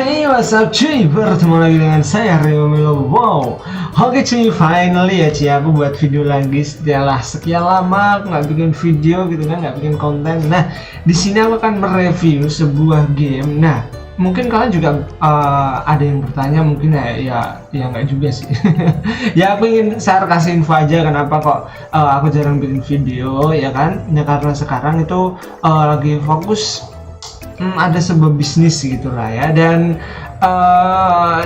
Hey, what's up cuy, bertemu lagi dengan saya Rio Milo. Wow, oke cuy, finally ya cuy, aku buat video lagi setelah sekian lama aku nggak bikin video gitu kan, nggak bikin konten. Nah, di sini aku akan mereview sebuah game. Nah, mungkin kalian juga ada yang bertanya, mungkin ya nggak juga sih. Ya aku ingin share kasih info aja kenapa kok aku jarang bikin video ya kan. Ya karena sekarang itu lagi fokus ada sebuah bisnis gitulah ya, dan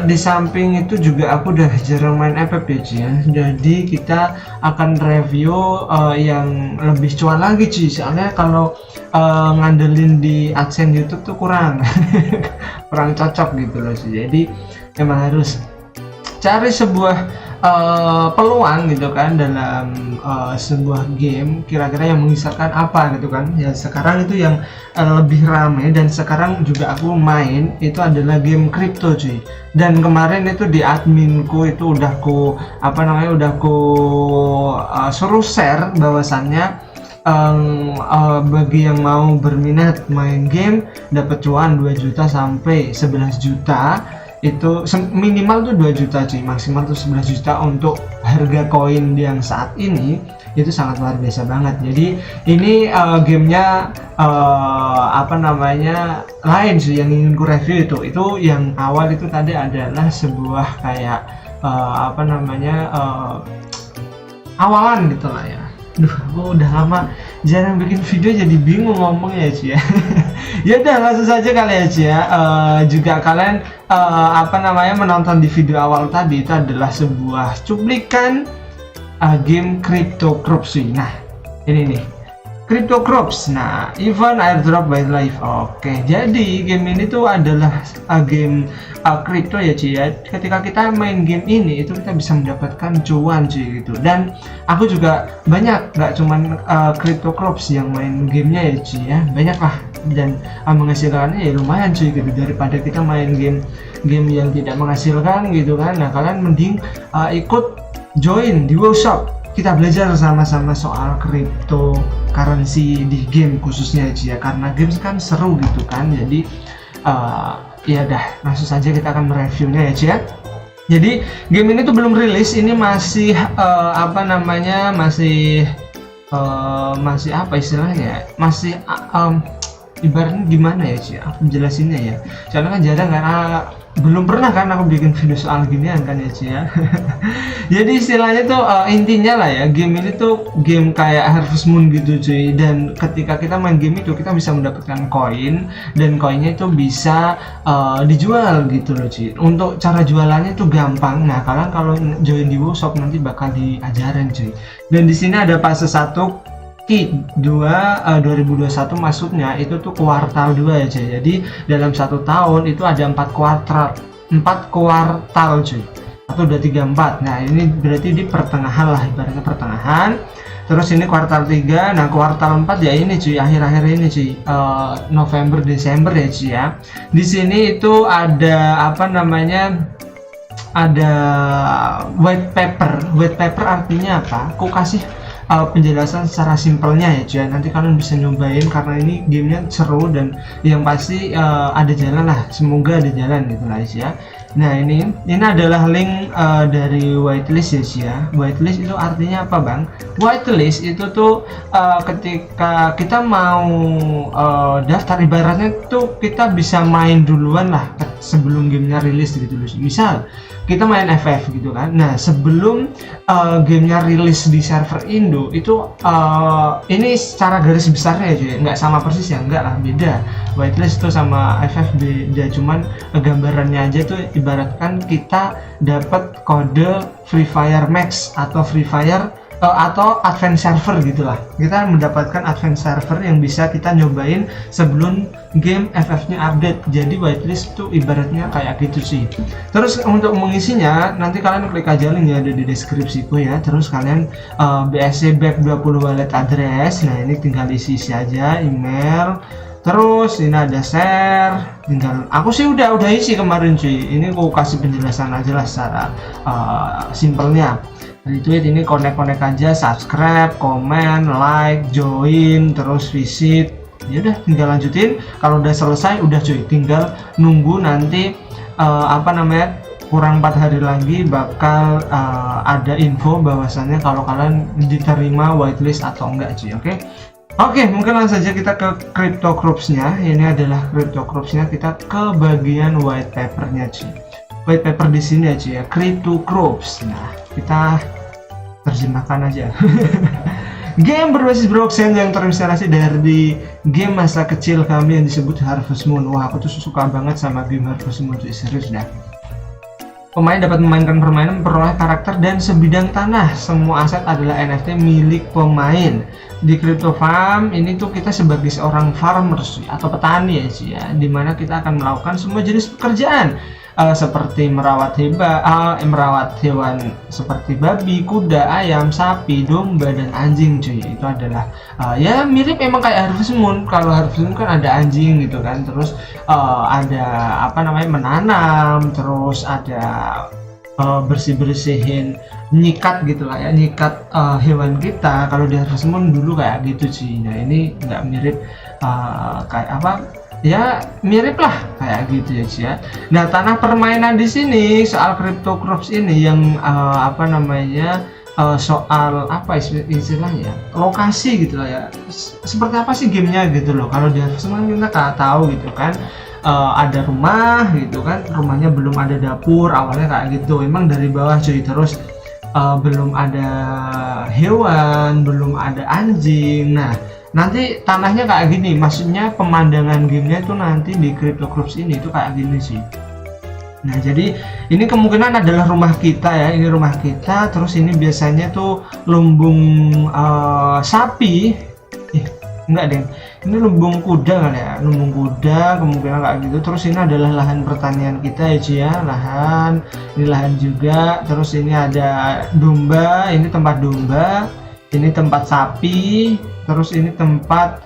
di samping itu juga aku udah jarang main FF ya, jadi kita akan review yang lebih cuan lagi cuy, soalnya kalau ngandelin di AdSense YouTube tuh kurang kurang cocok gitu loh sih. Jadi memang harus cari sebuah peluang gitu kan dalam sebuah game, kira-kira yang mengisahkan apa gitu kan ya. Sekarang itu yang lebih ramai dan sekarang juga aku main itu adalah game crypto cuy, dan kemarin itu di adminku itu udah suruh share bahwasannya bagi yang mau berminat main game dapat cuan 2 juta sampai 11 juta, itu minimal tuh 2 juta cuy, maksimal tuh 11 juta untuk harga koin yang saat ini itu sangat luar biasa banget. Jadi ini gamenya lain sih yang ingin ku review. Itu yang awal itu tadi adalah sebuah kayak awalan gitu lah ya. Aku udah lama jarang bikin video jadi bingung ngomongnya cuy ya. Ya udah langsung saja kali ya cuy ya. Juga kalian menonton di video awal tadi itu adalah sebuah cuplikan game CryptoCrops. Nah ini nih CryptoCrops. Nah, event airdrop by life. Oke, jadi game ini tuh adalah game crypto ya cuy ya. Ketika kita main game ini itu kita bisa mendapatkan cuan cuy gitu. Dan aku juga banyak, nggak cuman CryptoCrops yang main gamenya ya cuy ya, banyak lah, dan menghasilkannya ya lumayan cuy gitu, daripada kita main game yang tidak menghasilkan gitu kan. Nah, kalian mending ikut join di workshop, kita belajar sama-sama soal cryptocurrency di game khususnya aja ya, karena games kan seru gitu kan. Jadi ya dah langsung saja kita akan mereviewnya ya cuy ya. Jadi game ini tuh belum rilis, ini masih masih apa istilahnya, masih ibaratnya gimana ya cuy aku jelasinnya ya, soalnya kan jarang kan, belum pernah kan aku bikin video soal ginian kan ya cuy ya. Jadi istilahnya tuh intinya lah ya, game ini tuh game kayak Harvest Moon gitu cuy, dan ketika kita main game itu kita bisa mendapatkan koin, dan koinnya itu bisa dijual gitu loh cuy. Untuk cara jualannya tuh gampang. Nah, kalian kalau join di workshop nanti bakal diajarin cuy. Dan di sini ada fase 1 Q2 2021, maksudnya itu tuh kuartal 2 aja. Jadi dalam 1 tahun itu ada 4 kuartal cuy. 1, 2, 3, 4. Nah, ini berarti di pertengahan lah, ibaratnya pertengahan. Terus ini kuartal 3. Nah, kuartal 4 ya ini cuy, akhir-akhir ini cuy, November Desember ya cuy ya. Di sini itu ada ada white paper. White paper artinya apa? Aku kasih penjelasan secara simpelnya ya cuy, nanti kalian bisa nyobain karena ini gamenya seru, dan yang pasti ada jalan lah, semoga ada jalan gitu lah ya. Nah, ini adalah link dari whitelist ya cuy ya. Whitelist itu artinya apa bang? Whitelist itu tuh ketika kita mau daftar, ibaratnya tuh kita bisa main duluan lah sebelum gamenya rilis gitu loh. Misal kita main FF gitu kan, nah sebelum gamenya rilis di server Indo itu ini secara garis besarnya ya, nggak sama persis ya, enggak lah, beda. Whitelist itu sama FF beda, cuman gambarannya aja tuh ibaratkan kita dapat kode Free Fire Max atau Free Fire atau advance server gitulah. Kita mendapatkan advance server yang bisa kita nyobain sebelum game FF-nya update. Jadi whitelist itu ibaratnya kayak gitu sih. Terus untuk mengisinya nanti kalian klik aja link yang ada di deskripsiku ya. Terus kalian BSC BEP 20 wallet address. Nah, ini tinggal isi aja email. Terus ini ada share, tinggal aku sih udah isi kemarin cuy. Ini aku kasih penjelasan aja lah secara simpelnya. Retweet ini connect aja, subscribe, komen, like, join, terus visit. Ya udah tinggal lanjutin. Kalau udah selesai udah cuy, tinggal nunggu nanti apa namanya, kurang 4 hari lagi bakal ada info bahwasannya kalau kalian diterima whitelist atau enggak cuy. Oke, mungkin langsung saja kita ke Crypto Groups-nya. Ini adalah Crypto Groups-nya, kita ke bagian white paper-nya cuy. White paper di sini ya cuy ya, Crypto Groups. Nah, kita terjemahkan aja. Game berbasis blockchain yang terinspirasi dari game masa kecil kami yang disebut Harvest Moon. Wah, aku tuh suka banget sama game Harvest Moon cuy, serius dah. Pemain dapat memainkan permainan, memperoleh karakter dan sebidang tanah. Semua aset adalah NFT milik pemain. Di Crypto Farm ini tuh kita sebagai seorang farmers atau petani ya, dimana kita akan melakukan semua jenis pekerjaan seperti merawat hewan seperti babi, kuda, ayam, sapi, domba, dan anjing cuy. Itu adalah ya mirip emang kayak Harvest Moon. Kalau Harvest Moon kan ada anjing gitu kan, terus ada apa namanya, menanam, terus ada bersih-bersihin, nyikat gitu lah ya, nyikat hewan kita. Kalau di Harvest Moon dulu kayak gitu sih. Nah ini nggak mirip kayak apa ya, mirip lah kayak gitu ya sih ya. Nah, tanah permainan di sini soal Crypto Groups ini yang apa namanya, soal apa istilahnya, lokasi gitu lah ya, seperti apa sih gamenya gitu loh. Kalau di Harvest Moon kita nggak tahu gitu kan, ada rumah gitu kan, rumahnya belum ada dapur, awalnya kayak gitu, emang dari bawah cuy. Terus belum ada hewan, belum ada anjing. Nah, nanti tanahnya kayak gini, maksudnya pemandangan gamenya itu nanti di Crypto Groups ini itu kayak gini sih. Nah, jadi ini kemungkinan adalah rumah kita ya, ini rumah kita. Terus ini biasanya tuh lumbung sapi, enggak deh, ini lumbung kuda kan ya, lumbung kuda kemungkinan kayak gitu. Terus ini adalah lahan pertanian kita ya cuy ya, lahan, ini lahan juga. Terus ini ada domba, ini tempat domba, ini tempat sapi. Terus ini tempat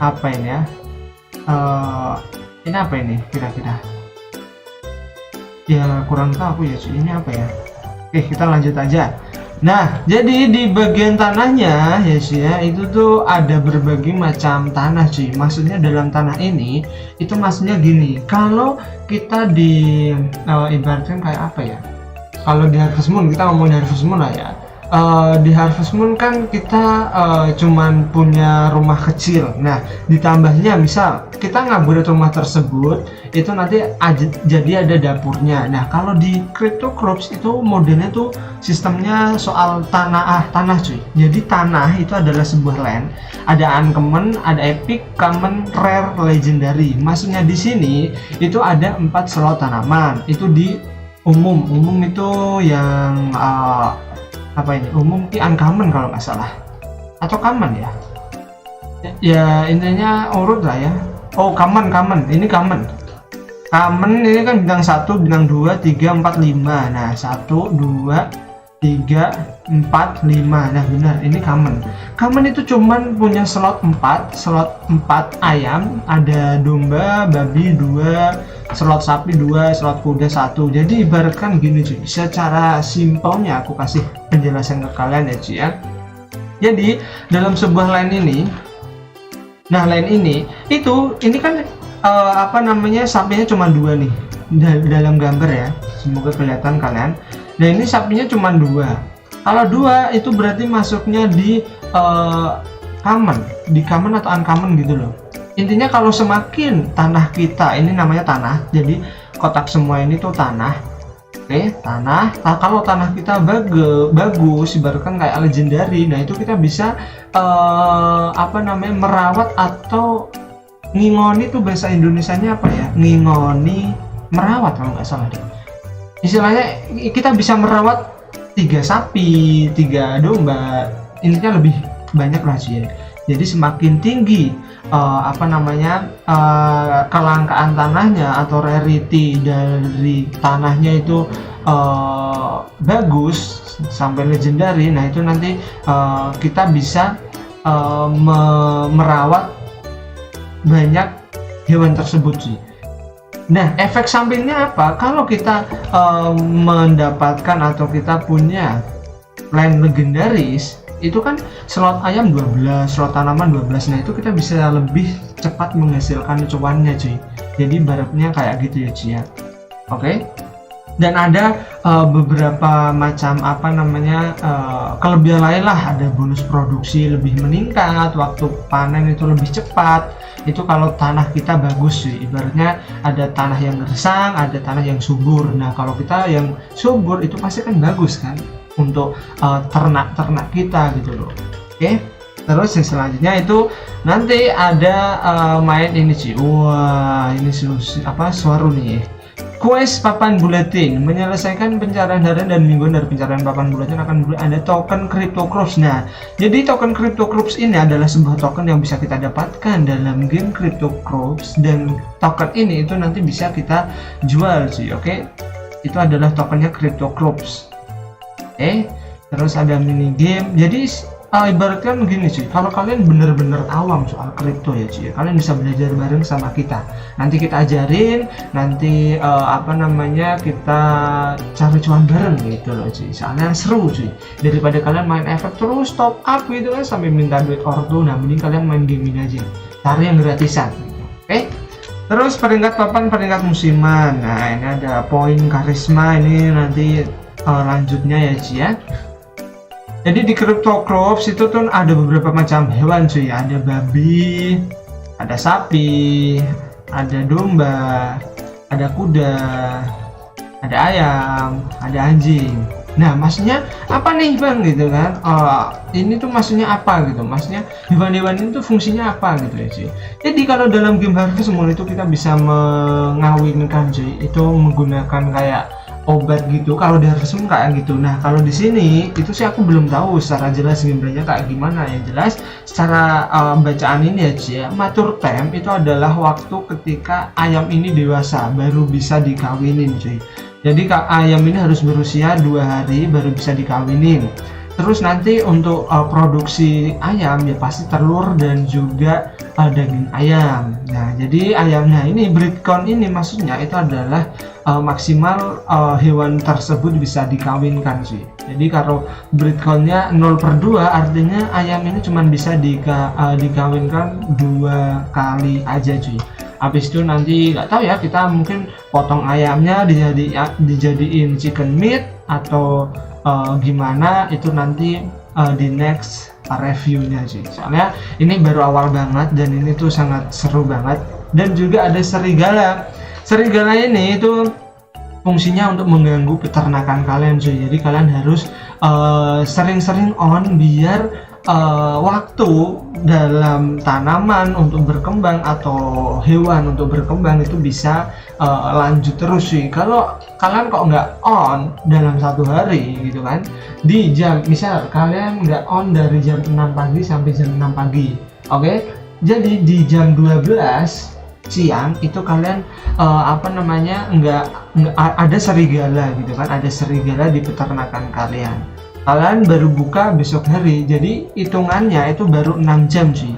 apa ini ya, ini apa ini kira-kira ya, kurang tahu aku ya cuy, ini apa ya. Oke, kita lanjut aja. Nah, jadi di bagian tanahnya ya sih ya, itu tuh ada berbagai macam tanah cuy. Maksudnya dalam tanah ini itu maksudnya gini, kalau kita di ibaratkan kayak apa ya, kalau di Harvest Moon, kita ngomong di Harvest Moon lah ya. Di Harvest Moon kan kita cuman punya rumah kecil. Nah, ditambahnya misal kita ngaburit rumah tersebut, itu nanti jadi ada dapurnya. Nah, kalau di Crypto Groups itu modelnya tuh sistemnya soal tanah cuy. Jadi tanah itu adalah sebuah land. Ada uncommon, ada epic, common, rare, legendary. Maksudnya di sini itu ada 4 slot tanaman. Itu di umum itu yang apa ini, umum uncommon kalau nggak salah, atau common ya intinya urut lah ya. Oh, common, ini common ini kan bintang 1, bintang 2, 3, 4, 5. Nah, 1, 2, 3, 4, 5. Nah, benar, ini common itu cuman punya slot 4 ayam, ada domba, babi 2, slot sapi 2, slot kuda 1. Jadi ibaratkan gini cuy, secara simpelnya aku kasih penjelasan ke kalian ya cuy ya. Jadi dalam sebuah line ini, nah line ini kan apa namanya, sapinya cuma 2 nih dalam gambar ya, semoga kelihatan kalian. Nah, ini sapinya cuma 2. Kalau 2 itu berarti masuknya di common atau uncommon gitu loh. Intinya kalau semakin tanah kita, ini namanya tanah, jadi kotak semua ini tuh tanah. Oke, tanah. Nah, kalau tanah kita bagus, ibaratkan kayak legendary, nah itu kita bisa apa namanya, merawat atau ngingoni, tuh bahasa Indonesianya apa ya, ngingoni, merawat kalau nggak salah deh. Istilahnya kita bisa merawat 3 sapi, 3 domba, intinya lebih banyak lah sih ya. Jadi semakin tinggi apa namanya, kelangkaan tanahnya atau rarity dari tanahnya itu bagus sampai legendary, nah itu nanti kita bisa merawat banyak hewan tersebut sih. Nah, efek sampingnya apa? Kalau kita mendapatkan atau kita punya land legendaris, itu kan slot ayam 12, slot tanaman 12. Nah, itu kita bisa lebih cepat menghasilkan cuannya cuy. Jadi ibaratnya kayak gitu ya cuy ya. Oke. Dan ada beberapa macam kelebihan lain lah, ada bonus produksi lebih meningkat, waktu panen itu lebih cepat. Itu kalau tanah kita bagus sih, ibaratnya ada tanah yang gersang, ada tanah yang subur. Nah kalau kita yang subur itu pasti kan bagus kan untuk ternak kita gitu loh. Oke. Terus yang selanjutnya itu nanti ada main ini sih. Wah ini suara nih. Quest papan buletin, menyelesaikan pencarian harian dan mingguan dari pencarian papan buletin akan ada token CryptoCorps. Nah, jadi token CryptoCorps ini adalah sebuah token yang bisa kita dapatkan dalam game CryptoCorps, dan token ini itu nanti bisa kita jual sih, oke? Itu adalah tokennya CryptoCorps. Oke, terus ada mini game. Jadi ibaratkan gini sih, kalau kalian bener-bener awam soal kripto ya cuy, kalian bisa belajar bareng sama kita. Nanti kita ajarin, nanti kita cari cuan bareng gitu loh cuy. Soalnya seru cuy, daripada kalian main efek terus top up gitu kan sampai minta duit ortu. Nah mending kalian main game ini aja, cari yang gratisan gitu. Oke. Terus peringkat papan, peringkat musiman. Nah ini ada poin karisma, ini nanti lanjutnya ya cuy ya. Jadi di CryptoCorps itu tuh ada beberapa macam hewan cuy, ada babi, ada sapi, ada domba, ada kuda, ada ayam, ada anjing. Nah maksudnya apa nih bang gitu kan? Ini tuh maksudnya apa gitu? Maksudnya hewan-hewan ini tuh fungsinya apa gitu ya cuy? Jadi kalau dalam game Harvest Moon itu kita bisa mengawinkan cuy, itu menggunakan kayak obat gitu kalau di Harvest Moon kayak gitu. Nah kalau di sini itu sih aku belum tahu secara jelas gameplaynya kayak gimana. Yang jelas secara bacaan ini aja, mature time itu adalah waktu ketika ayam ini dewasa baru bisa dikawinin cuy. Jadi ayam ini harus berusia 2 hari baru bisa dikawinin. Terus nanti untuk produksi ayam ya pasti telur dan juga daging ayam. Nah jadi ayamnya ini breed count ini maksudnya itu adalah maksimal hewan tersebut bisa dikawinkan sih. Jadi kalau breed countnya 0/2 artinya ayam ini cuma bisa dikawinkan 2 kali aja cuy. Habis itu nanti nggak tahu ya, kita mungkin potong ayamnya dijadiin chicken meat atau gimana itu nanti di next reviewnya sih. Soalnya ini baru awal banget dan ini tuh sangat seru banget. Dan juga ada serigala. Serigala ini itu fungsinya untuk mengganggu peternakan kalian cuy. Jadi kalian harus sering-sering on biar waktu dalam tanaman untuk berkembang atau hewan untuk berkembang itu bisa lanjut terus sih. Kalau kalian kok nggak on dalam 1 hari gitu kan, di jam misal kalian nggak on dari jam 6 pagi sampai jam 6 pagi, oke? Jadi di jam 12 siang itu kalian nggak ada serigala gitu kan, ada serigala di peternakan kalian. Kalian baru buka besok hari, jadi hitungannya itu baru 6 jam sih.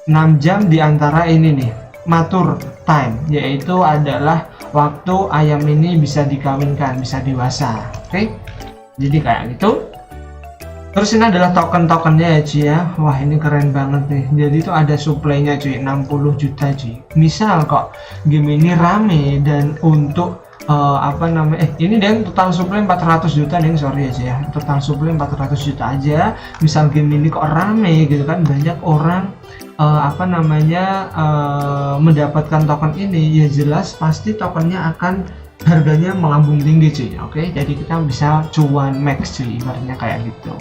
6 jam diantara ini nih mature time, yaitu adalah waktu ayam ini bisa dikawinkan, bisa dewasa. Oke, jadi kayak gitu. Terus ini adalah token-tokennya ya cuy ya. Wah ini keren banget nih. Jadi itu ada supply-nya cuy, 60 juta cuy. Misal kok game ini rame dan untuk ini deh total supply 400 juta nih, sorry aja ya, total supply 400 juta aja. Misal game ini kok rame gitu kan, banyak orang mendapatkan token ini, ya jelas pasti tokennya akan harganya melambung tinggi cuy. Oke, jadi kita bisa cuan max cuy, ibaratnya kayak gitu.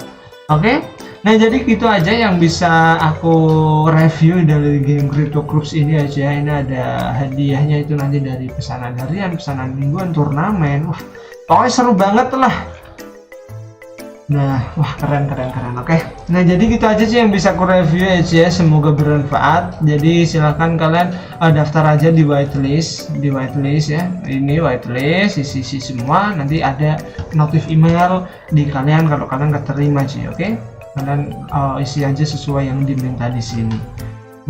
Oke, nah jadi gitu aja yang bisa aku review dari game CryptoCorps ini aja. Ini ada hadiahnya itu nanti dari pesanan harian, pesanan mingguan, turnamen. Wah, pokoknya seru banget lah. Nah, wah keren. Oke, nah jadi gitu aja sih yang bisa aku review aja. Semoga bermanfaat. Jadi silakan kalian daftar aja di whitelist ya. Ini whitelist, isi semua. Nanti ada notif email di kalian kalau kalian keterima sih. Oke, kalian isi aja sesuai yang diminta di sini.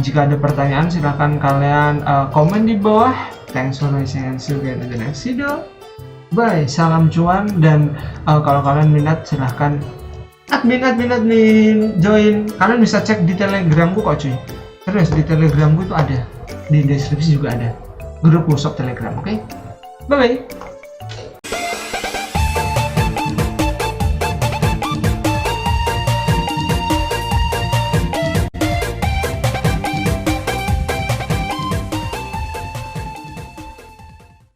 Jika ada pertanyaan silakan kalian komen di bawah. Thanks for watching and see you again in the next video. Bye, salam cuan. Dan kalau kalian minat silahkan admin join. Kalian bisa cek di telegramku kok cuy, terus di telegramku itu ada, di deskripsi juga ada grup WhatsApp Telegram. Oke, bye bye.